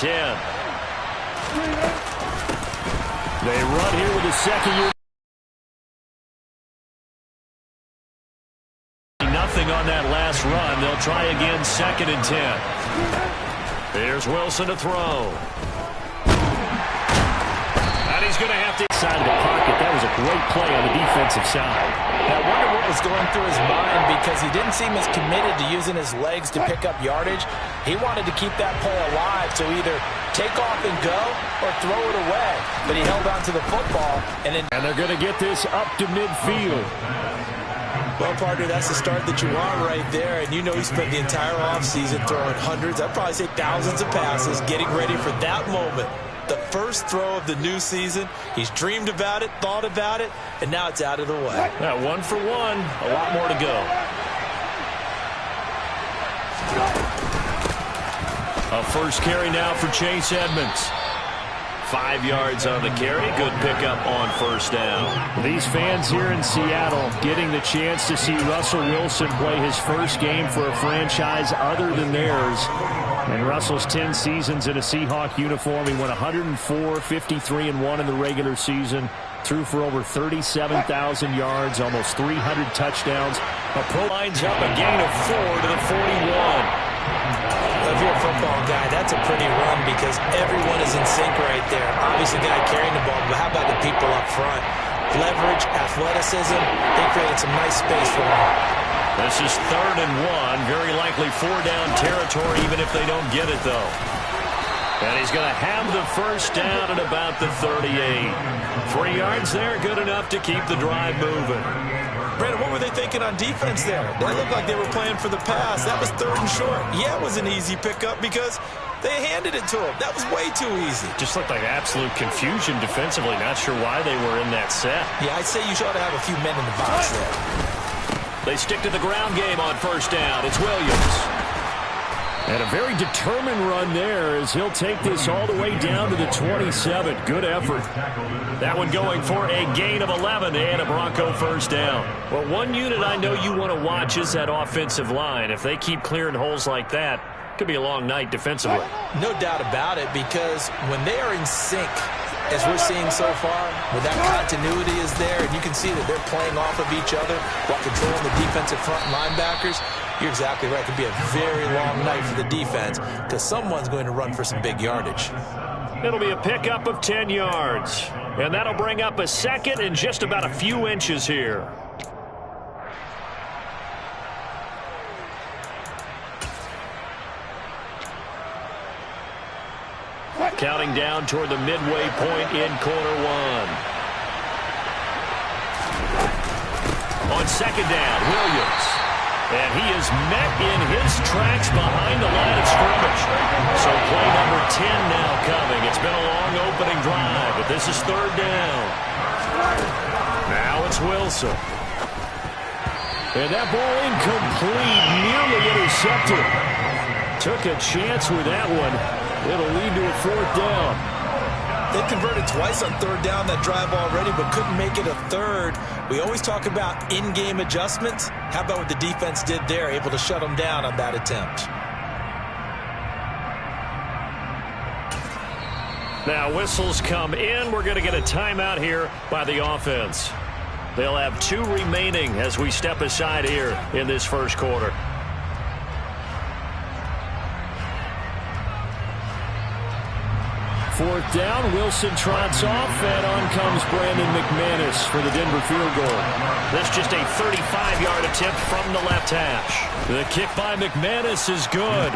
10. They run here with a second unit. Nothing on that last run. They'll try again, 2nd and 10. Here's Wilson to throw. And he's going to have to side of the pocket. That was a great play on the defensive side. I wonder what was going through his mind, because he didn't seem as committed to using his legs to pick up yardage. He wanted to keep that play alive, so either take off and go or throw it away. But he held on to the football. And they're going to get this up to midfield. Well, partner, that's the start that you want right there. And you know he spent the entire offseason throwing hundreds, I'd probably say thousands of passes, getting ready for that moment. The first throw of the new season. He's dreamed about it, thought about it, and now it's out of the way. Yeah, 1 for 1. A lot more to go. A first carry now for Chase Edmonds. 5 yards on the carry. Good pickup on first down. These fans here in Seattle getting the chance to see Russell Wilson play his first game for a franchise other than theirs. And Russell's 10 seasons in a Seahawk uniform. He went 104, 53-1 in the regular season. Threw for over 37,000 yards, almost 300 touchdowns. A pro lines up a gain of 4 to the 41. If you're a football guy, that's a pretty run because everyone is in sync right there. Obviously, the guy carrying the ball, but how about the people up front? Leverage, athleticism, they created some nice space for him. This is 3rd and 1. Very likely 4-down territory, even if they don't get it, though. And he's going to have the first down at about the 38. 3 yards there, good enough to keep the drive moving. Brandon, what were they thinking on defense there? They looked like they were playing for the pass. That was 3rd and short. Yeah, it was an easy pickup because they handed it to him. That was way too easy. Just looked like absolute confusion defensively. Not sure why they were in that set. Yeah, I'd say you ought to have a few men in the box there. They stick to the ground game on first down. It's Williams. And a very determined run there as he'll take this all the way down to the 27. Good effort. That one going for a gain of 11 and a Bronco first down. Well, one unit I know you want to watch is that offensive line. If they keep clearing holes like that, it could be a long night defensively. No doubt about it, because when they are in sync, as we're seeing so far, when that continuity is there, and you can see that they're playing off of each other while controlling the defensive front linebackers, you're exactly right. It could be a very long night for the defense because someone's going to run for some big yardage. It'll be a pickup of 10 yards. And that'll bring up a second and just about a few inches here. Counting down toward the midway point in quarter 1. On second down, Williams. And he is met in his tracks behind the line of scrimmage. So play number 10 now coming. It's been a long opening drive, but this is 3rd down. Now it's Wilson. And that ball incomplete, nearly intercepted. Took a chance with that one. It'll lead to a 4th down. They converted twice on 3rd down that drive already, but couldn't make it a 3rd. We always talk about in-game adjustments. How about what the defense did there, able to shut them down on that attempt? Now whistles come in. We're going to get a timeout here by the offense. They'll have 2 remaining as we step aside here in this first quarter. Fourth down, Wilson trots off, and on comes Brandon McManus for the Denver field goal. That's just a 35-yard attempt from the left hash. The kick by McManus is good.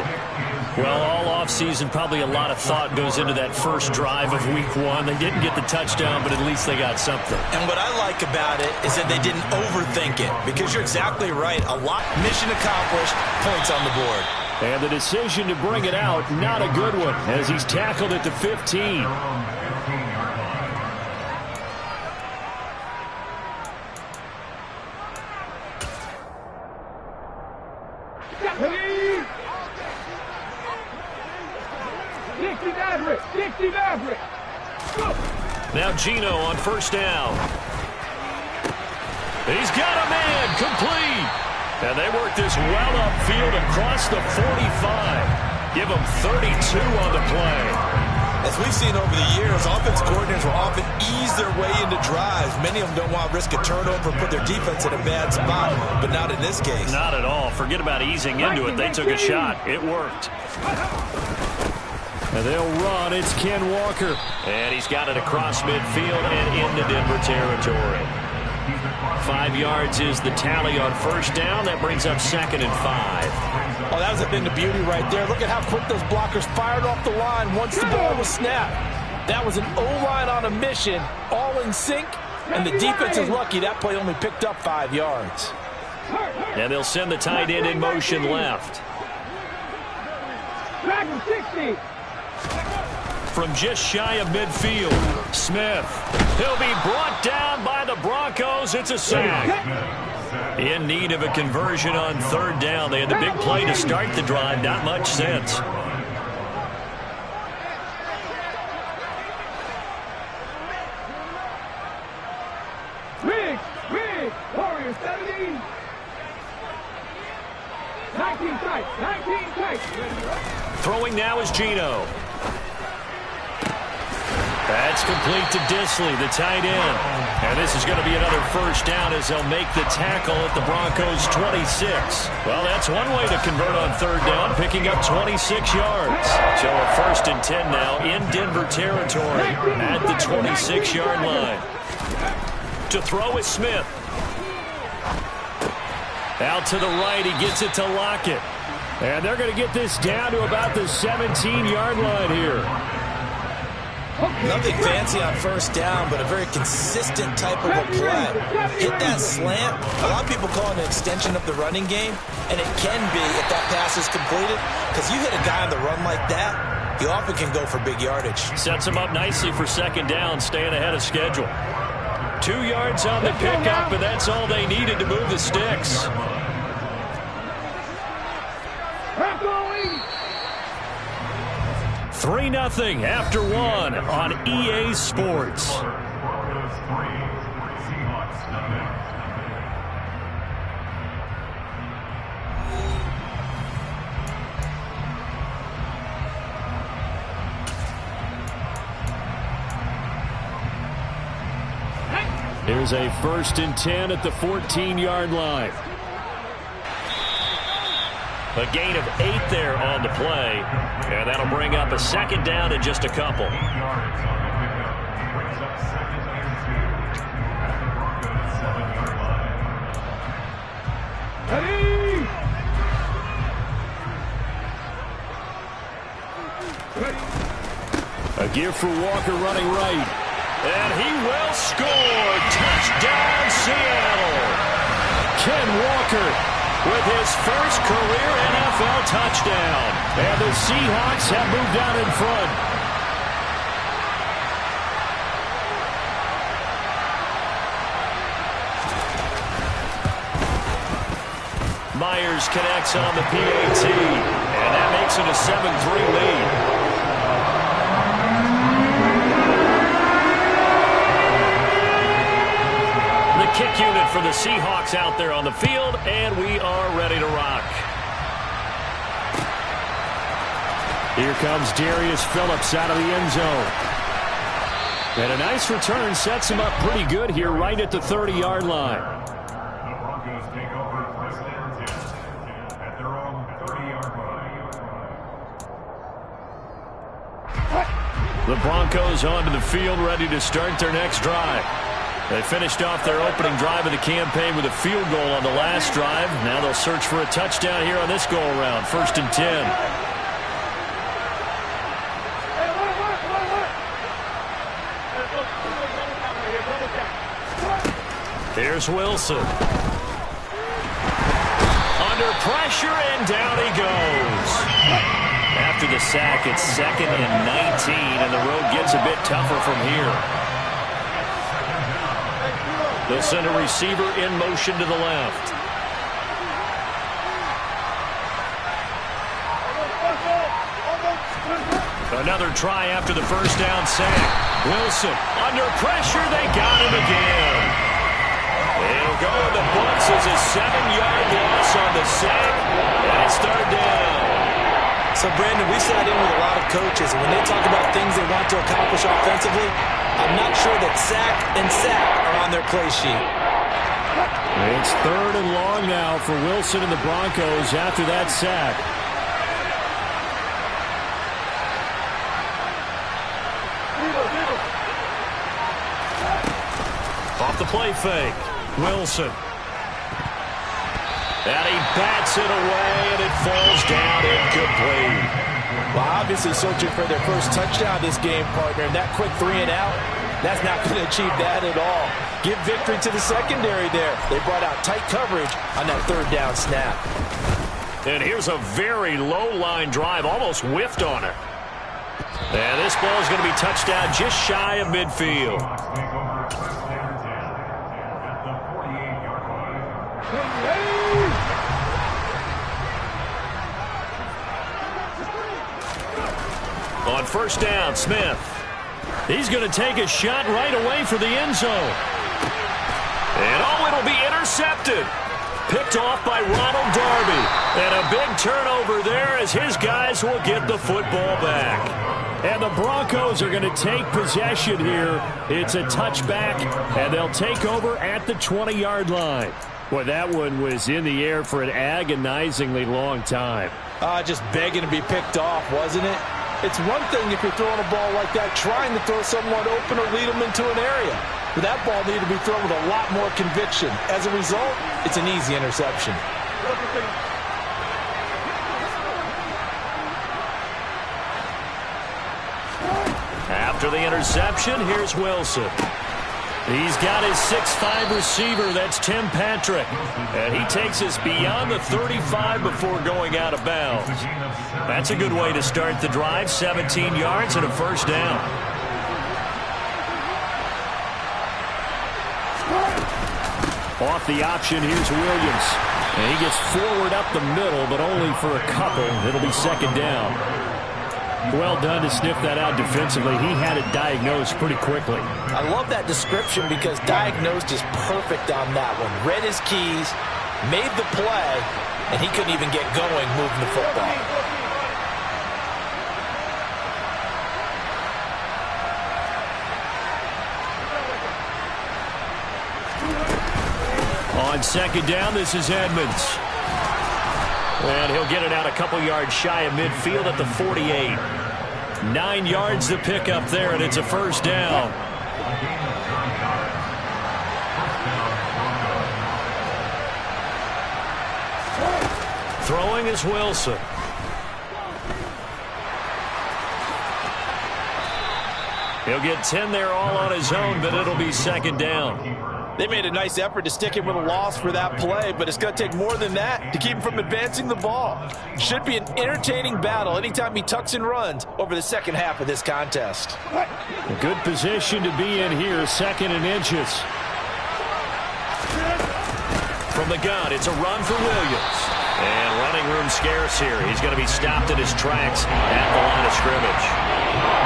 Well, all offseason, probably a lot of thought goes into that first drive of week 1. They didn't get the touchdown, but at least they got something. And what I like about it is that they didn't overthink it, because you're exactly right. A lot, mission accomplished, points on the board. And the decision to bring it out, not a good one, as he's tackled at the 15. Now Gino on first down. He's got a man, complete. And they work this well upfield across the 45. Give him 32 on the play. seen over the years, offense coordinators will often ease their way into drives. Many of them don't want to risk a turnover and put their defense in a bad spot, but not in this case. Not at all. Forget about easing into it. They took a shot. It worked. And they'll run. It's Ken Walker. And he's got it across midfield and into Denver territory. 5 yards is the tally on first down. That brings up 2nd and 5. Oh, that was a thing of beauty right there. Look at how quick those blockers fired off the line once the ball was snapped. That was an O-line on a mission, all in sync, and the defense is lucky that play only picked up 5 yards. And they'll send the tight end in motion left. From just shy of midfield, Smith. He'll be brought down by the Broncos. It's a sack. In need of a conversion on 3rd down. They had the big play to start the drive. Not much sense. Warriors 17. 19 tight. 19 tight. Throwing now is Geno. That's complete to Disley, the tight end. And this is going to be another first down as they'll make the tackle at the Broncos' 26. Well, that's one way to convert on 3rd down, picking up 26 yards. So a 1st and 10 now in Denver territory at the 26-yard line. To throw is Smith. Out to the right, he gets it to Lockett. And they're going to get this down to about the 17-yard line here. Nothing fancy on first down, but a very consistent type of a play. Hit that slant. A lot of people call it an extension of the running game, and it can be if that pass is completed, because you hit a guy on the run like that, you often can go for big yardage. Sets him up nicely for 2nd down, staying ahead of schedule. 2 yards on the pickup, and that's all they needed to move the sticks. 3-0 after 1 on EA Sports. Here's a 1st and 10 at the 14-yard line. A gain of 8 there on the play, and that'll bring up a 2nd down in just a couple. A give for Walker running right, and he will score. Touchdown, Seattle. Ken Walker with his first career NFL touchdown. And the Seahawks have moved out in front. Myers connects on the PAT, and that makes it a 7-3 lead. Kick unit for the Seahawks out there on the field, and we are ready to rock. Here comes Darius Phillips out of the end zone. And a nice return sets him up pretty good here right at the 30-yard line. The Broncos take over first and 10 at their own 30-yard line. The Broncos onto the field, ready to start their next drive. They finished off their opening drive of the campaign with a field goal on the last drive. Now they'll search for a touchdown here on this go-around. 1st and 10. Here's Wilson. Under pressure, and down he goes. After the sack, it's 2nd and 19, and the road gets a bit tougher from here. They'll send a receiver in motion to the left. Another try after the first down sack. Wilson under pressure. They got him again. It'll go in the books as a 7-yard loss on the sack. And it's 3rd down. So, Brandon, we sat in with a lot of coaches, and when they talk about things they want to accomplish offensively, I'm not sure that sack and sack are on their play sheet. It's 3rd and long now for Wilson and the Broncos after that sack. Off the play fake, Wilson. And he bats it away, and it falls down incomplete. Well, obviously searching for their first touchdown this game, partner. And that quick 3 and out, that's not going to achieve that at all. Give victory to the secondary there. They brought out tight coverage on that 3rd down snap. And here's a very low-line drive, almost whiffed on it. And this ball is going to be touched down just shy of midfield. On 1st down, Smith. He's going to take a shot right away for the end zone. And it'll be intercepted. Picked off by Ronald Darby. And a big turnover there as his guys will get the football back. And the Broncos are going to take possession here. It's a touchback, and they'll take over at the 20-yard line. Boy, that one was in the air for an agonizingly long time. Just begging to be picked off, wasn't it? It's one thing if you're throwing a ball like that, trying to throw someone open or lead them into an area. But that ball needed to be thrown with a lot more conviction. As a result, it's an easy interception. After the interception, here's Wilson. He's got his 6'5" receiver, that's Tim Patrick. And he takes us beyond the 35 before going out of bounds. That's a good way to start the drive, 17 yards and a 1st down. Off the option, here's Williams. And he gets forward up the middle, but only for a couple. It'll be 2nd down. Well done to sniff that out defensively. He had it diagnosed pretty quickly. I love that description because diagnosed is perfect on that one. Read his keys, made the play, and he couldn't even get going moving the football. On 2nd down, this is Edmonds. And he'll get it out a couple yards shy of midfield at the 48. 9 yards to pick up there, and it's a 1st down. Throwing is Wilson. He'll get 10 there all on his own, but it'll be 2nd down. They made a nice effort to stick him with a loss for that play, but it's going to take more than that to keep him from advancing the ball. Should be an entertaining battle anytime he tucks and runs over the 2nd half of this contest. A good position to be in here, 2nd and inches. From the gun, it's a run for Williams. And running room scarce here. He's going to be stopped in his tracks at the line of scrimmage.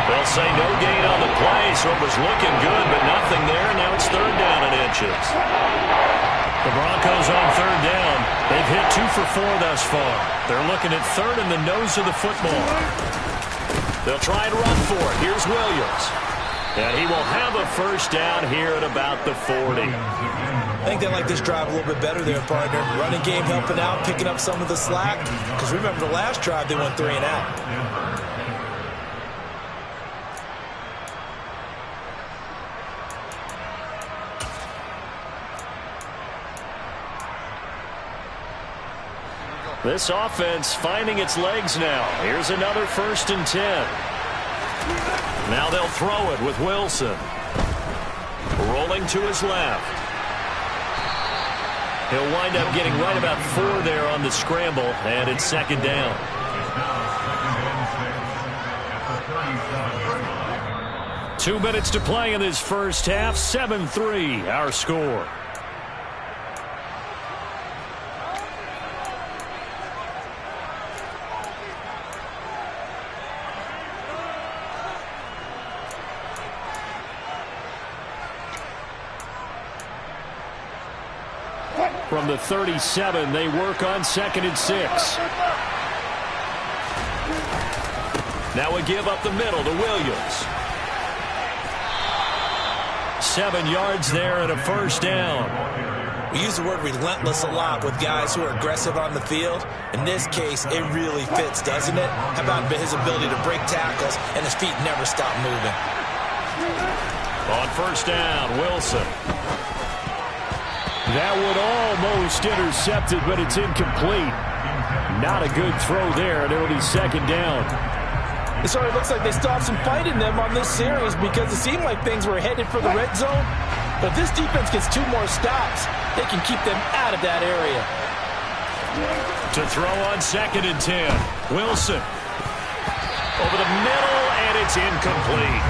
They'll say no gain on the play, so it was looking good, but nothing there. Now it's 3rd down and inches. The Broncos on 3rd down. They've hit 2 for 4 thus far. They're looking at 3rd in the nose of the football. They'll try and run for it. Here's Williams. And he will have a 1st down here at about the 40. I think they like this drive a little bit better there, partner. Running game helping out, picking up some of the slack. Because remember the last drive, they went 3 and out. This offense finding its legs now. Here's another 1st and 10. Now they'll throw it with Wilson. Rolling to his left. He'll wind up getting right about 4 there on the scramble, and it's 2nd down. Two minutes to play in this 1st half. 7-3 our score. From the 37, they work on 2nd and 6. Now we give up the middle to Williams. 7 yards there and a first down. We use the word relentless a lot with guys who are aggressive on the field. In this case, it really fits, doesn't it? How about his ability to break tackles and his feet never stop moving? On first down, Wilson. That would almost intercept it, but it's incomplete. Not a good throw there, and it'll be second down. It sort of looks like they still have some fight in them on this series because it seemed like things were headed for the red zone. But if this defense gets 2 more stops, they can keep them out of that area. To throw on 2nd and 10. Wilson. Over the middle, and it's incomplete.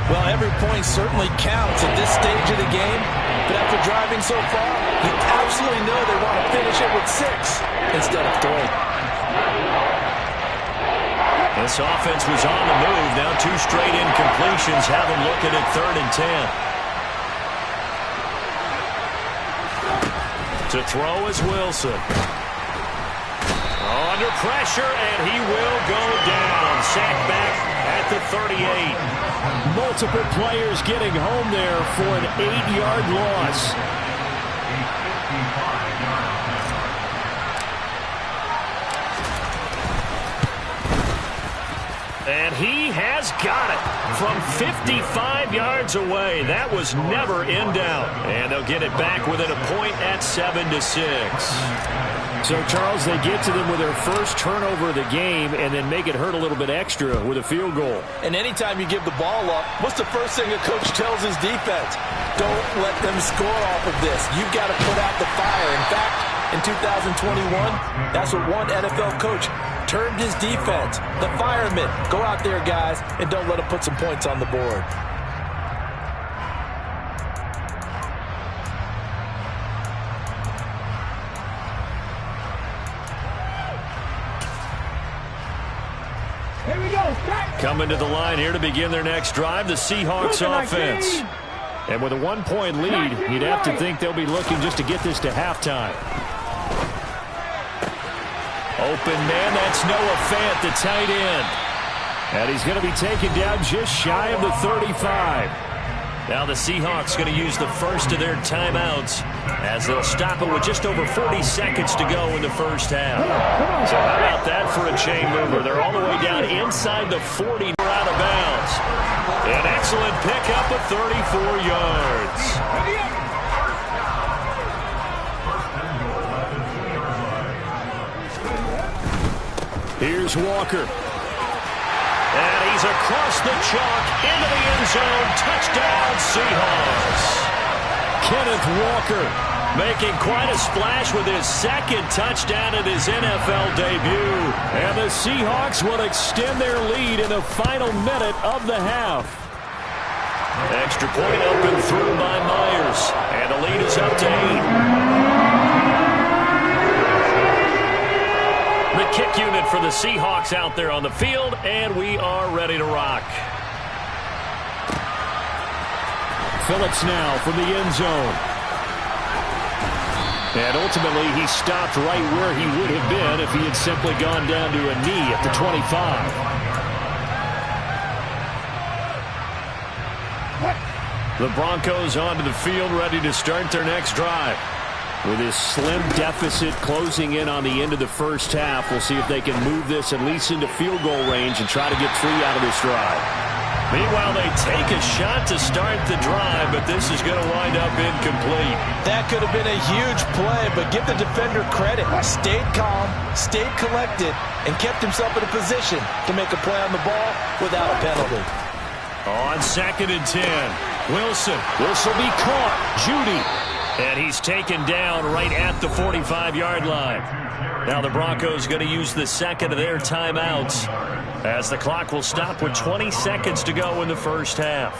Well, every point certainly counts at this stage of the game. But after driving so far, you absolutely know they want to finish it with 6 instead of 3. This offense was on the move. Now 2 straight incompletions have them looking at 3rd and 10. To throw is Wilson. Under pressure, and he will go down. Sacked back at the 38. Multiple players getting home there for an 8-yard loss. And he has got it from 55 yards away. That was never in doubt. And they'll get it back within a point at 7-6. So, Charles, they get to them with their first turnover of the game and then make it hurt a little bit extra with a field goal. And anytime you give the ball up, what's the first thing a coach tells his defense? Don't let them score off of this. You've got to put out the fire. In fact, in 2021, that's what one NFL coach termed his defense. The firemen. Go out there, guys, and don't let them put some points on the board. Here we go. Coming to the line here to begin their next drive, the Seahawks offense. And with a 1-point lead, you'd have to think they'll be looking just to get this to halftime. Open man, that's Noah Fant, the tight end. And he's going to be taken down just shy of the 35. Now the Seahawks going to use the first of their timeouts as they'll stop it with just over 40 seconds to go in the first half. So how about that for a chain mover? They're all the way down inside the 40, out of bounds. An excellent pickup of 34 yards. Here's Walker. And he's across the chalk into the end zone. Touchdown, Seahawks. Kenneth Walker making quite a splash with his 2nd touchdown in his NFL debut. And the Seahawks will extend their lead in the final minute of the half. Extra point up and through by Myers. And the lead is up to 8. The kick unit for the Seahawks out there on the field, and we are ready to rock. Phillips now from the end zone. And ultimately, he stopped right where he would have been if he had simply gone down to a knee at the 25. The Broncos onto the field, ready to start their next drive. With his slim deficit closing in on the end of the first half, we'll see if they can move this at least into field goal range and try to get 3 out of this drive. Meanwhile, they take a shot to start the drive, but this is going to wind up incomplete. That could have been a huge play, but give the defender credit. Stayed calm, stayed collected, and kept himself in a position to make a play on the ball without a penalty. On 2nd and 10, Wilson. This will be caught. Judy. And he's taken down right at the 45-yard line. Now the Broncos going to use the 2nd of their timeouts as the clock will stop with 20 seconds to go in the first half.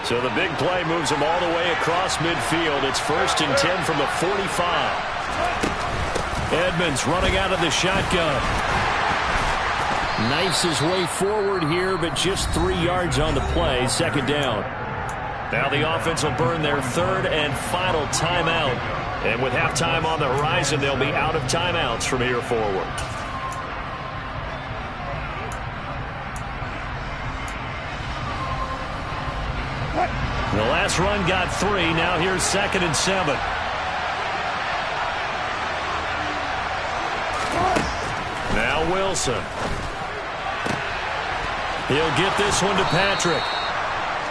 So the big play moves him all the way across midfield. It's 1st and 10 from the 45. Edmonds running out of the shotgun. Knifes his way forward here, but just 3 yards on the play. 2nd down. Now the offense will burn their 3rd and final timeout And with halftime on the horizon, they'll be out of timeouts from here forward. The last run got 3. Now here's 2nd and 7. Now Wilson. He'll get this one to Patrick.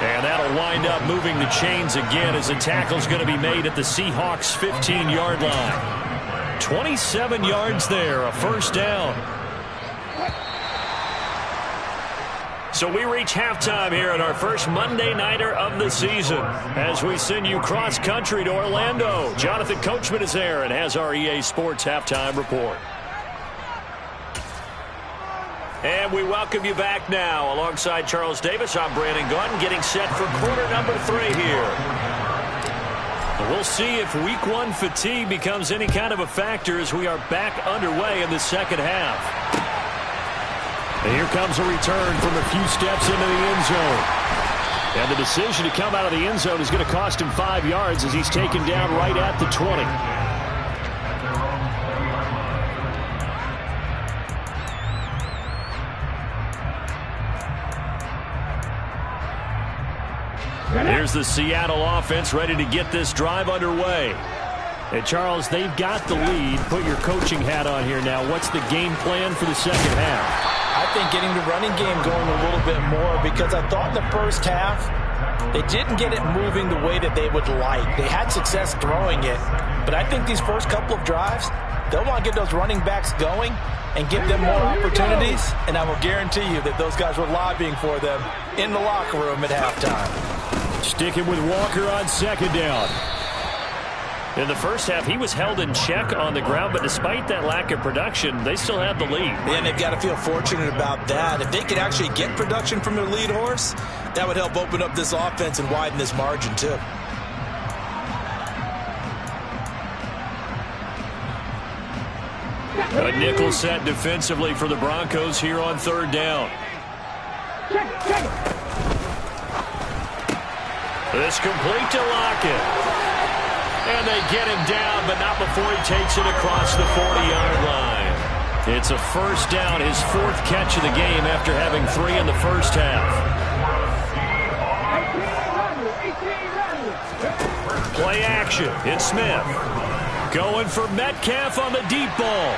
And that'll wind up moving the chains again as the tackle's going to be made at the Seahawks' 15-yard line. 27 yards there, a first down. So we reach halftime here at our first Monday Nighter of the season as we send you cross-country to Orlando. Jonathan Coachman is there and has our EA Sports halftime report. And we welcome you back now. Alongside Charles Davis, I'm Brandon Gaudin, getting set for quarter number 3 here. We'll see if week 1 fatigue becomes any kind of a factor as we are back underway in the second half. And here comes a return from a few steps into the end zone. And the decision to come out of the end zone is going to cost him 5 yards as he's taken down right at the 20. Here's the Seattle offense ready to get this drive underway. And Charles, they've got the lead. Put your coaching hat on here now. What's the game plan for the second half? I think getting the running game going a little bit more, because I thought in the first half they didn't get it moving the way that they would like. They had success throwing it, but I think these first couple of drives, they'll want to get those running backs going and give them more opportunities, and I will guarantee you that those guys were lobbying for them in the locker room at halftime. Sticking with Walker on second down. In the first half, he was held in check on the ground, but despite that lack of production, they still have the lead. And they've got to feel fortunate about that. If they could actually get production from their lead horse, that would help open up this offense and widen this margin, too. A nickel set defensively for the Broncos here on third down. This complete to Lockett. And they get him down, but not before he takes it across the 40-yard line. It's a first down, his 4th catch of the game after having 3 in the first half. Play action. It's Smith. Going for Metcalf on the deep ball.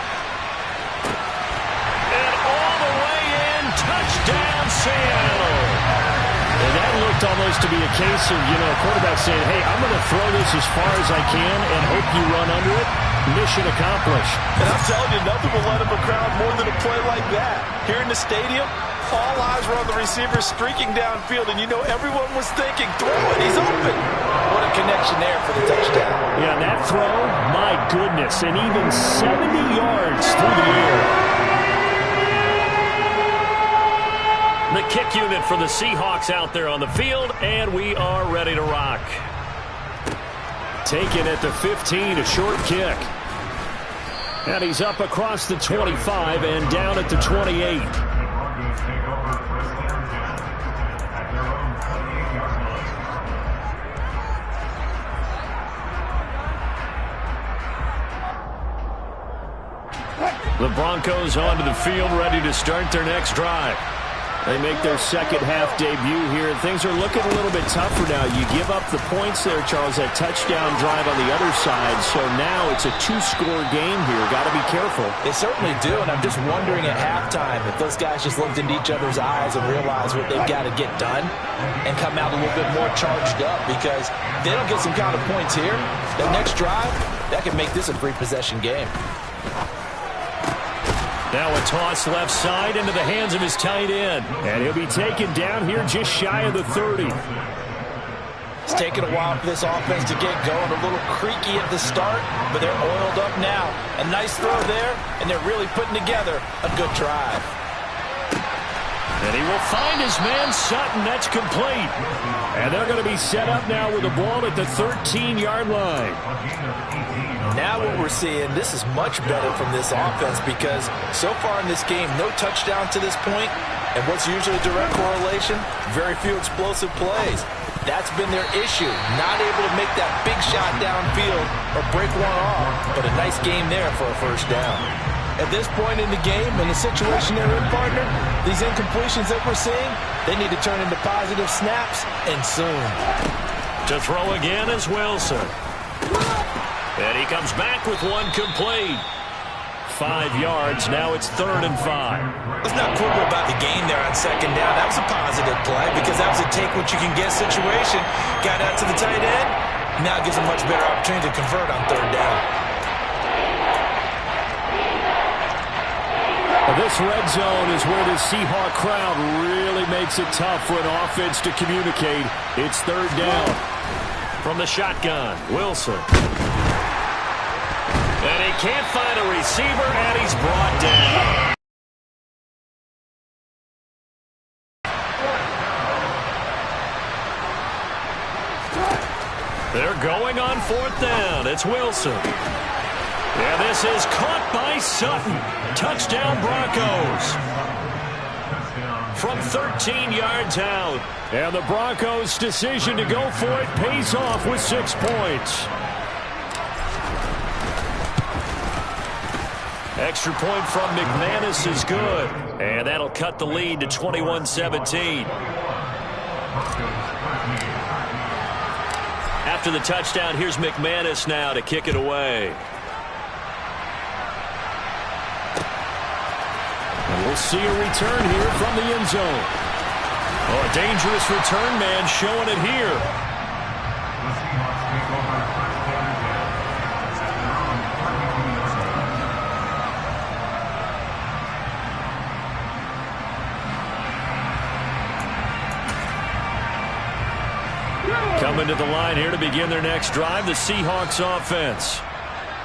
And all the way in, touchdown Seattle. And that looked almost to be a case of, a quarterback saying, hey, I'm going to throw this as far as I can and hope you run under it. Mission accomplished. And I'm telling you, nothing will let up a crowd more than a play like that. Here in the stadium, all eyes were on the receiver streaking downfield, and everyone was thinking, throw it, he's open. What a connection there for the touchdown. Yeah, that throw, my goodness, and even 70 yards through the air. The kick unit for the Seahawks out there on the field, and we are ready to rock. Taken at the 15, a short kick. And he's up across the 25 and down at the 28. The Broncos onto the field, ready to start their next drive. They make their second half debut here. Things are looking a little bit tougher now. You give up the points there, Charles, that touchdown drive on the other side. So now it's a 2-score game here. Got to be careful. They certainly do, and I'm just wondering at halftime if those guys just looked into each other's eyes and realized what they've got to get done and come out a little bit more charged up, because if they don't get some kind of points here, that next drive, that could make this a 3-possession game. Now a toss left side into the hands of his tight end. And he'll be taken down here just shy of the 30. It's taken a while for this offense to get going. A little creaky at the start, but they're oiled up now. A nice throw there, and they're really putting together a good drive. And he will find his man Sutton. That's complete. And they're going to be set up now with the ball at the 13-yard line. Now what we're seeing, this is much better from this offense, because so far in this game, no touchdown to this point, and what's usually a direct correlation, very few explosive plays. That's been their issue. Not able to make that big shot downfield or break one off. But a nice game there for a first down. At this point in the game, in the situation they're in, partner, these incompletions that we're seeing, they need to turn into positive snaps, and soon. To throw again is Wilson. And he comes back with one complete. 5 yards. Now it's 3rd and 5. Let's not quibble about the gain there on second down. That was a positive play because that was a take-what-you-can-get situation. Got out to the tight end. Now it gives a much better opportunity to convert on 3rd down. This red zone is where the Seahawk crowd really makes it tough for an offense to communicate. It's 3rd down. From the shotgun, Wilson. And he can't find a receiver, and he's brought down. They're going on 4th down. It's Wilson. And this is caught by Sutton. Touchdown Broncos. From 13 yards out. And the Broncos' decision to go for it pays off with 6 points. Extra point from McManus is good. And that'll cut the lead to 21-17. After the touchdown, here's McManus now to kick it away. And we'll see a return here from the end zone. Oh, a dangerous return man showing it here. Coming to the line here to begin their next drive, the Seahawks offense.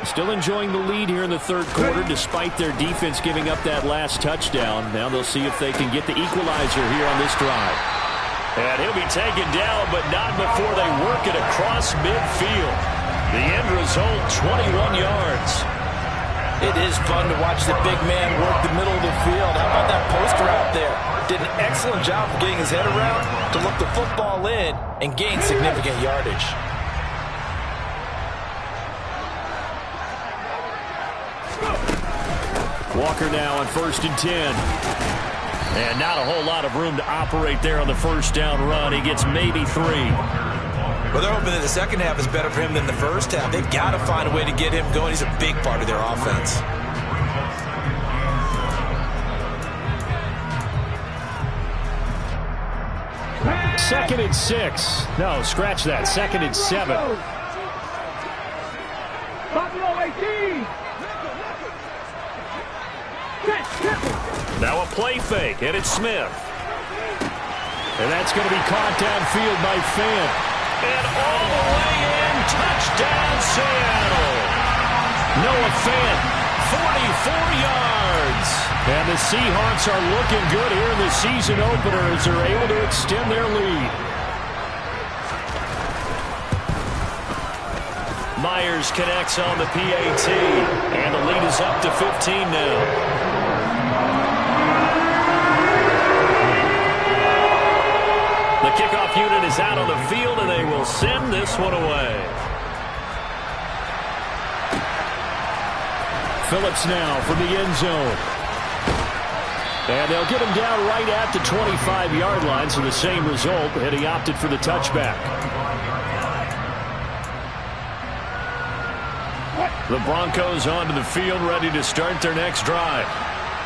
Still enjoying the lead here in the 3rd quarter despite their defense giving up that last touchdown. Now they'll see if they can get the equalizer here on this drive. And he'll be taken down, but not before they work it across midfield. The end result, 21 yards. It is fun to watch the big man work the middle of the field. How about that post route there? Did an excellent job of getting his head around to look the football in and gain significant yardage. Walker now on 1st and 10. And not a whole lot of room to operate there on the first down run. He gets maybe 3. Well, they're hoping that the second half is better for him than the first half. They've got to find a way to get him going. He's a big part of their offense. Second and 6. No, scratch that. 2nd and 7. Now a play fake, and it's Smith. And that's going to be caught downfield by Fant. And all the way in, touchdown Seattle. Noah Fant, 44 yards. And the Seahawks are looking good here in the season opener as they're able to extend their lead. Myers connects on the PAT, and the lead is up to 15 now. The kickoff unit is out on the field, and they will send this one away. Phillips now from the end zone. And they'll get him down right at the 25-yard line, so the same result, and he opted for the touchback. The Broncos onto the field, ready to start their next drive.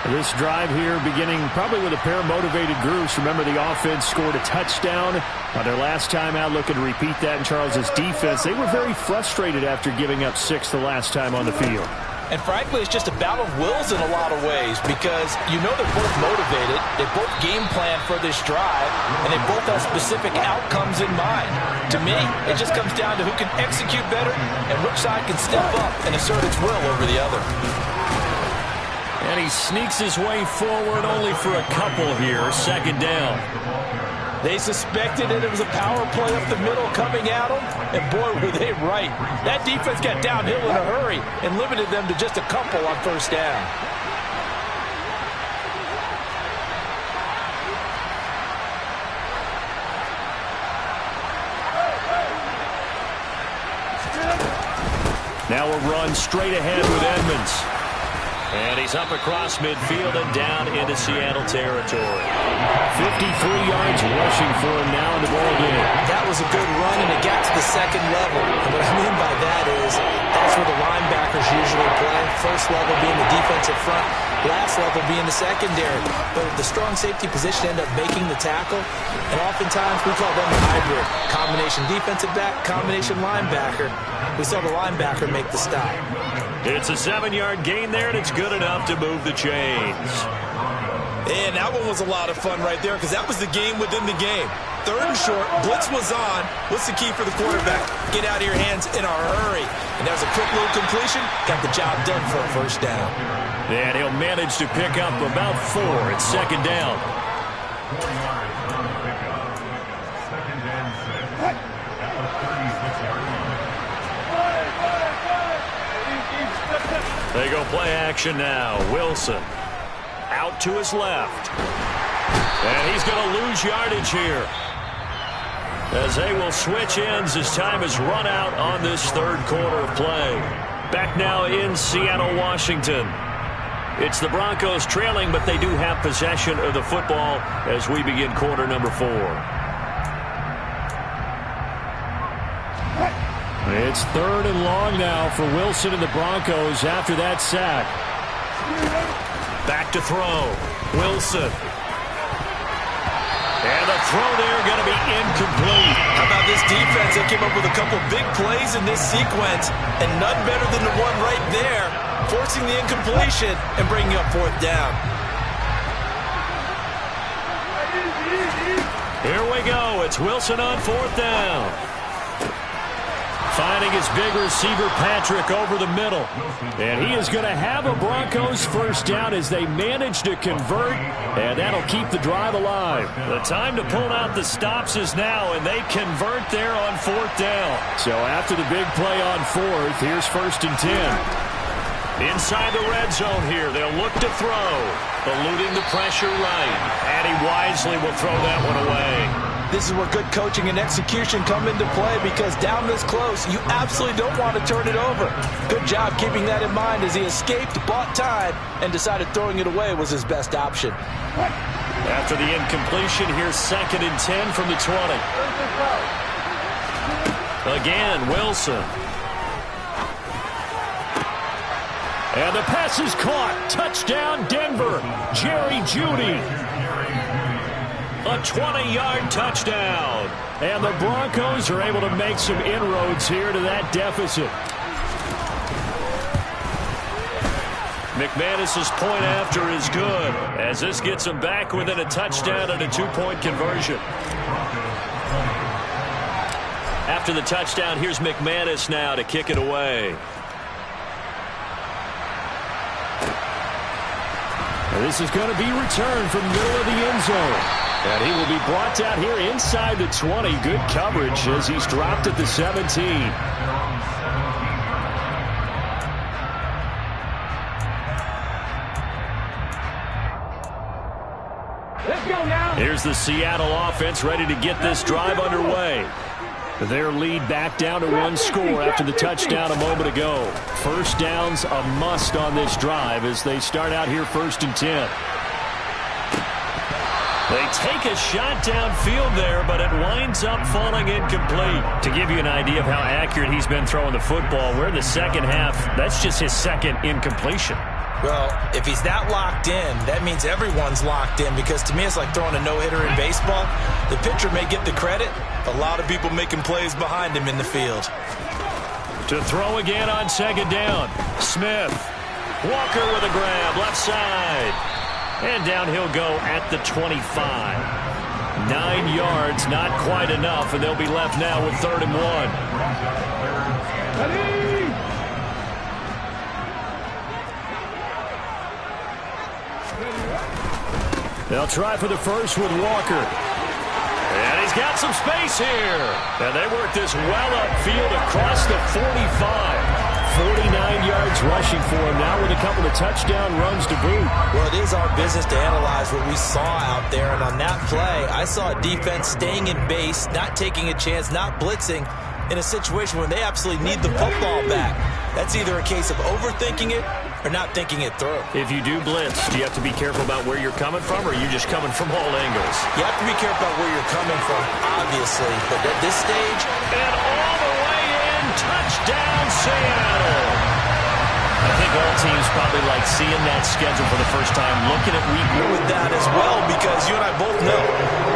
This drive here beginning probably with a pair of motivated groups. Remember, the offense scored a touchdown on their last time out. Looking to repeat that in Charles's defense. They were very frustrated after giving up 6 the last time on the field. And frankly, it's just a battle of wills in a lot of ways because you know they're both motivated. They both game plan for this drive, and they both have specific outcomes in mind. To me, it just comes down to who can execute better and which side can step up and assert its will over the other. And he sneaks his way forward only for a couple here. 2nd down. They suspected that it was a power play up the middle coming at them, and boy, were they right. That defense got downhill in a hurry and limited them to just a couple on 1st down. Now a run straight ahead with Edmonds. And he's up across midfield and down into Seattle territory. 53 yards rushing for him now in the ball game. That was a good run, and it got to the second level. And what I mean by that is that's where the linebackers usually play. First level being the defensive front, last level being the secondary. But the strong safety position ended up making the tackle. And oftentimes we call them the hybrid. Combination defensive back, combination linebacker. We saw the linebacker make the stop. It's a 7-yard gain there, and it's good enough to move the chains. And that one was a lot of fun right there because that was the game within the game. Third and short, blitz was on. What's the key for the quarterback? Get out of your hands in a hurry. And that was a quick little completion. Got the job done for a first down. And he'll manage to pick up about 4 at second down. 4 yards on the pickup. Second and 6 at the 36-yard line. They go play action now. Wilson out to his left. And he's going to lose yardage here, as they will switch ends as time has run out on this third quarter of play. Back now in Seattle, Washington. It's the Broncos trailing, but they do have possession of the football as we begin quarter number 4. It's third and long now for Wilson and the Broncos after that sack. Back to throw. Wilson. And the throw there going to be incomplete. How about this defense? They came up with a couple big plays in this sequence, and none better than the one right there, forcing the incompletion and bringing up fourth down. Here we go. It's Wilson on fourth down. Finding his big receiver, Patrick, over the middle. And he is going to have a Broncos first down as they manage to convert, and that'll keep the drive alive. The time to pull out the stops is now, and they convert there on fourth down. So after the big play on fourth, here's first and 10. Inside the red zone here, they'll look to throw. Eluding the pressure right. And he wisely will throw that one away. This is where good coaching and execution come into play, because down this close, you absolutely don't want to turn it over. Good job keeping that in mind as he escaped, bought time, and decided throwing it away was his best option. After the incompletion, here's second and 10 from the 20. Again, Wilson. And the pass is caught. Touchdown, Denver. Jerry Jeudy. A 20-yard touchdown. And the Broncos are able to make some inroads here to that deficit. McManus's point after is good, as this gets them back within a touchdown and a 2-point conversion. After the touchdown, here's McManus now to kick it away. And this is going to be returned from the middle of the end zone. And he will be brought down here inside the 20. Good coverage as he's dropped at the 17. Let's go now. Here's the Seattle offense ready to get this drive underway. Their lead back down to 1 score after the touchdown a moment ago. First down's a must on this drive as they start out here first and 10. They take a shot downfield there, but it winds up falling incomplete. To give you an idea of how accurate he's been throwing the football, we're in the second half. That's just his second incompletion. Well, if he's that locked in, that means everyone's locked in, because to me it's like throwing a no-hitter in baseball. The pitcher may get the credit. A lot of people making plays behind him in the field. To throw again on second down. Smith. Walker with a grab, left side. And down he'll go at the 25. 9 yards, not quite enough, and they'll be left now with 3rd and 1. They'll try for the first with Walker. And he's got some space here. And they work this well upfield across the 45. 49 yards rushing for him now with a couple of touchdown runs to boot. Well, it is our business to analyze what we saw out there. And on that play, I saw a defense staying in base, not taking a chance, not blitzing in a situation where they absolutely need the football back. That's either a case of overthinking it or not thinking it through. If you do blitz, do you have to be careful about where you're coming from, or are you just coming from all angles? You have to be careful about where you're coming from, obviously. But at this stage... And all the way in, touchdown, Seattle! I think all teams probably like seeing that schedule for the first time, looking at week one. With that as well, because you and I both know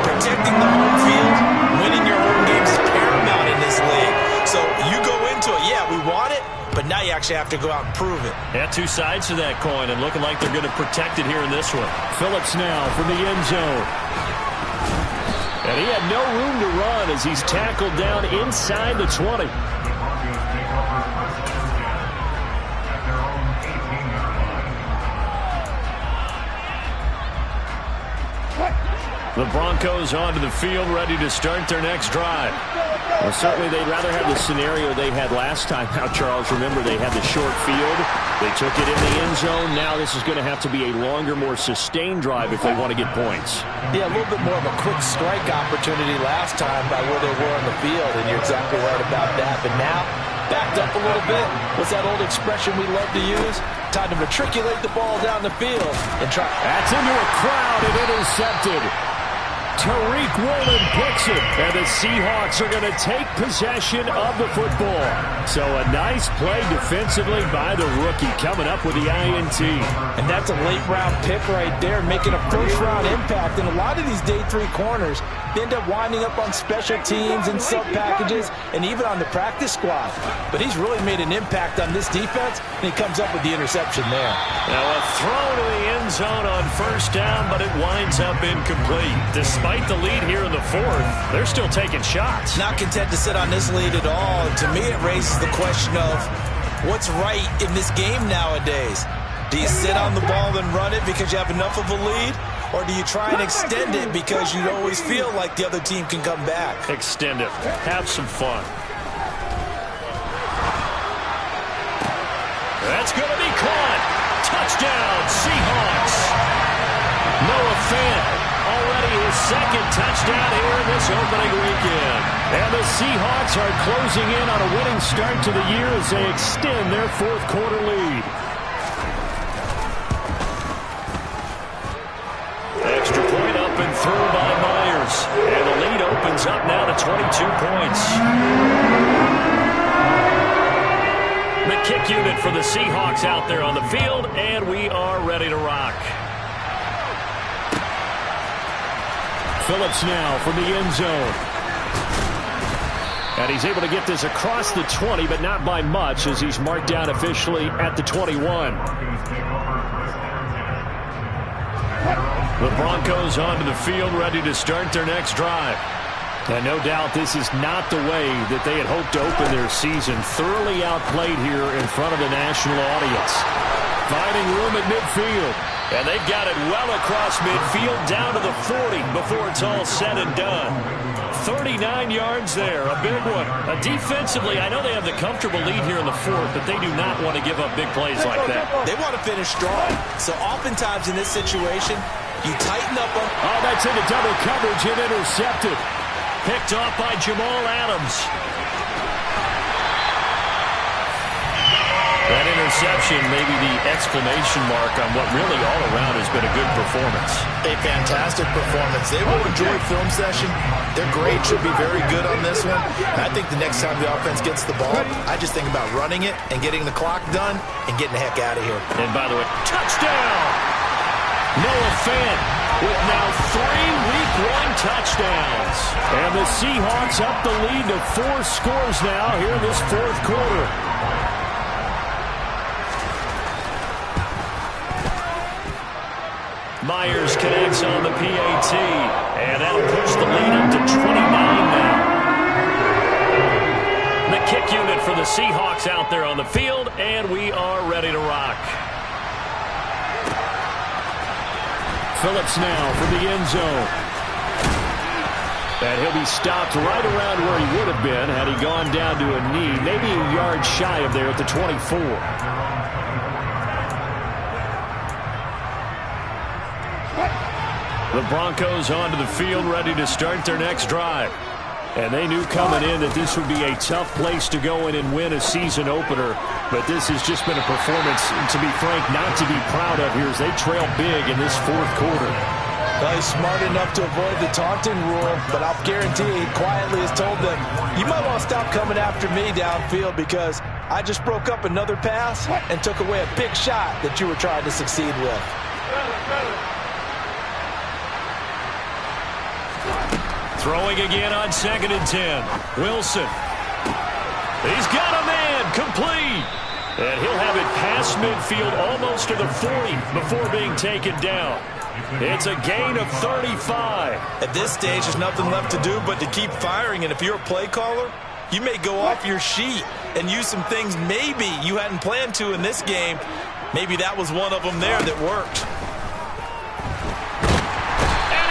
protecting the home field, winning your home games is paramount in this league. So you go into it, yeah, we want it, but now you actually have to go out and prove it. Yeah, two sides to that coin, and looking like they're going to protect it here in this one. Phillips now from the end zone. And he had no room to run as he's tackled down inside the 20. The Broncos onto the field, ready to start their next drive. Well, certainly they'd rather have the scenario they had last time. Now, Charles, remember they had the short field. They took it in the end zone. Now this is going to have to be a longer, more sustained drive if they want to get points. Yeah, a little bit more of a quick strike opportunity last time by where they were on the field, and you're exactly right about that. But now, backed up a little bit. What's that old expression we love to use? Time to matriculate the ball down the field and try. That's into a crowd and intercepted. Tariq Woolen picks it, and the Seahawks are going to take possession of the football. So a nice play defensively by the rookie, coming up with the INT. And that's a late-round pick right there, making a first-round impact. And a lot of these day 3 corners, they end up winding up on special teams and sub-packages and even on the practice squad. But he's really made an impact on this defense, and he comes up with the interception there. Now a throw to the end zone on first down, but it winds up incomplete. Despite the lead here in the fourth, they're still taking shots. Not content to sit on this lead at all. To me, it raises the question of what's right in this game nowadays. Do you sit on the ball and run it because you have enough of a lead? Or do you try and extend it because you always feel like the other team can come back? Extend it. Have some fun. That's going to be caught. Touchdown, Seahawks. Noah Fant, already his second touchdown here in this opening weekend. And the Seahawks are closing in on a winning start to the year as they extend their fourth quarter lead. Extra point up and through by Myers. And the lead opens up now to 22 points. The kick unit for the Seahawks out there on the field, and we are ready to rock. Phillips now from the end zone. And he's able to get this across the 20, but not by much, as he's marked down officially at the 21. The Broncos onto the field, ready to start their next drive. And no doubt this is not the way that they had hoped to open their season. Thoroughly outplayed here in front of the national audience. Finding room at midfield. And they've got it well across midfield down to the 40 before it's all said and done. 39 yards there, a big one. Defensively, I know they have the comfortable lead here in the fourth, but they do not want to give up big plays like that. They want to finish strong. So oftentimes in this situation, you tighten up on... Oh, that's into double coverage and intercepted. Picked off by Jamal Adams. That interception may be the exclamation mark on what really all around has been a good performance. A fantastic performance. They will enjoy film session. Their grade should be very good on this one. And I think the next time the offense gets the ball, I just think about running it and getting the clock done and getting the heck out of here. And by the way, touchdown! Noah Fant with now 3 Week 1 touchdowns. And the Seahawks up the lead to 4 scores now here in this fourth quarter. Myers connects on the PAT, and that'll push the lead up to 29 now. The kick unit for the Seahawks out there on the field, and we are ready to rock. Phillips now from the end zone. And he'll be stopped right around where he would have been had he gone down to a knee, maybe a yard shy of there at the 24. The Broncos onto the field, ready to start their next drive. And they knew coming in that this would be a tough place to go in and win a season opener. But this has just been a performance, to be frank, not to be proud of here as they trail big in this fourth quarter. Well, he's smart enough to avoid the taunting rule, but I'll guarantee he quietly has told them, you might want to stop coming after me downfield because I just broke up another pass and took away a big shot that you were trying to succeed with. Throwing again on 2nd and 10. Wilson. He's got a man. Complete. And he'll have it past midfield almost to the 40 before being taken down. It's a gain of 35. At this stage, there's nothing left to do but to keep firing. And if you're a play caller, you may go off your sheet and use some things maybe you hadn't planned to in this game. Maybe that was one of them there that worked.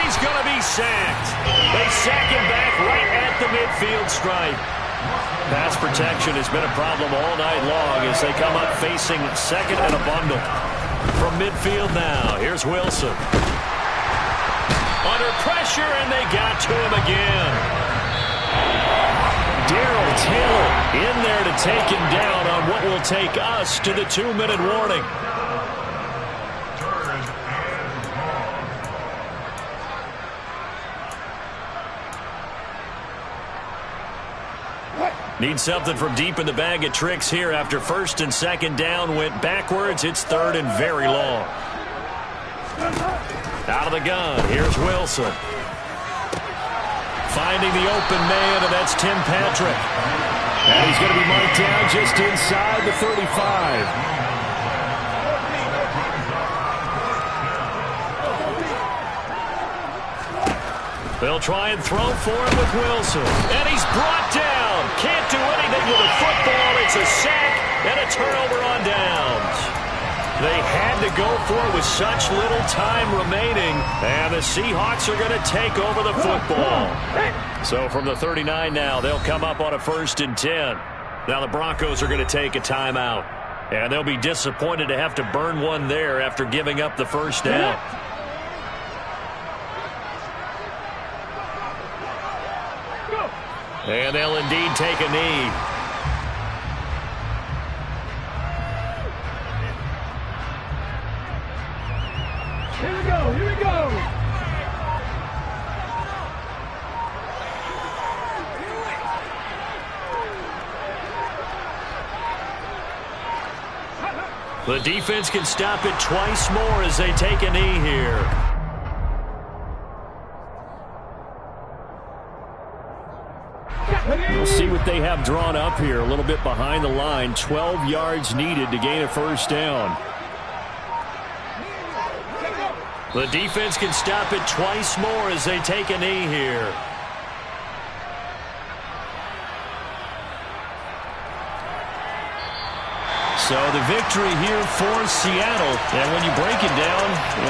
He's going to be sacked. They sack him back right at the midfield stripe. Pass protection has been a problem all night long as they come up facing 2nd and a bundle. From midfield now, here's Wilson. Under pressure, and they got to him again. Darrell Taylor in there to take him down on what will take us to the 2-minute warning. Need something from deep in the bag of tricks here after 1st and 2nd down went backwards. It's 3rd and very long. Out of the gun, here's Wilson. Finding the open man, and that's Tim Patrick. And he's going to be marked down just inside the 35. They'll try and throw for him with Wilson. And he's brought down. Can't do anything with a football. It's a sack and a turnover on downs. They had to go for it with such little time remaining. And the Seahawks are going to take over the football. So from the 39 now, they'll come up on a 1st and 10. Now the Broncos are going to take a timeout. And they'll be disappointed to have to burn one there after giving up the first down. And they'll indeed take a knee. Here we go, here we go. The defense can stop it twice more as they take a knee here. We'll see what they have drawn up here. A little bit behind the line. 12 yards needed to gain a first down. The defense can stop it twice more as they take a knee here. So the victory here for Seattle. And when you break it down,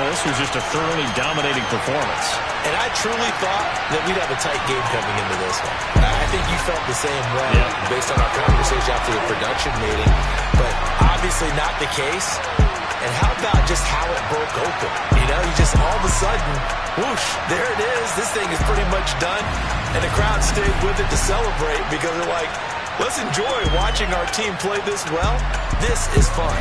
this was just a thoroughly dominating performance. And I truly thought that we'd have a tight game coming into this one. I think you felt the same way based on our conversation after the production meeting. But obviously not the case. And how about just how it broke open? You know, you just all of a sudden, whoosh, there it is. This thing is pretty much done. And the crowd stayed with it to celebrate because they're like, let's enjoy watching our team play this well. This is fun.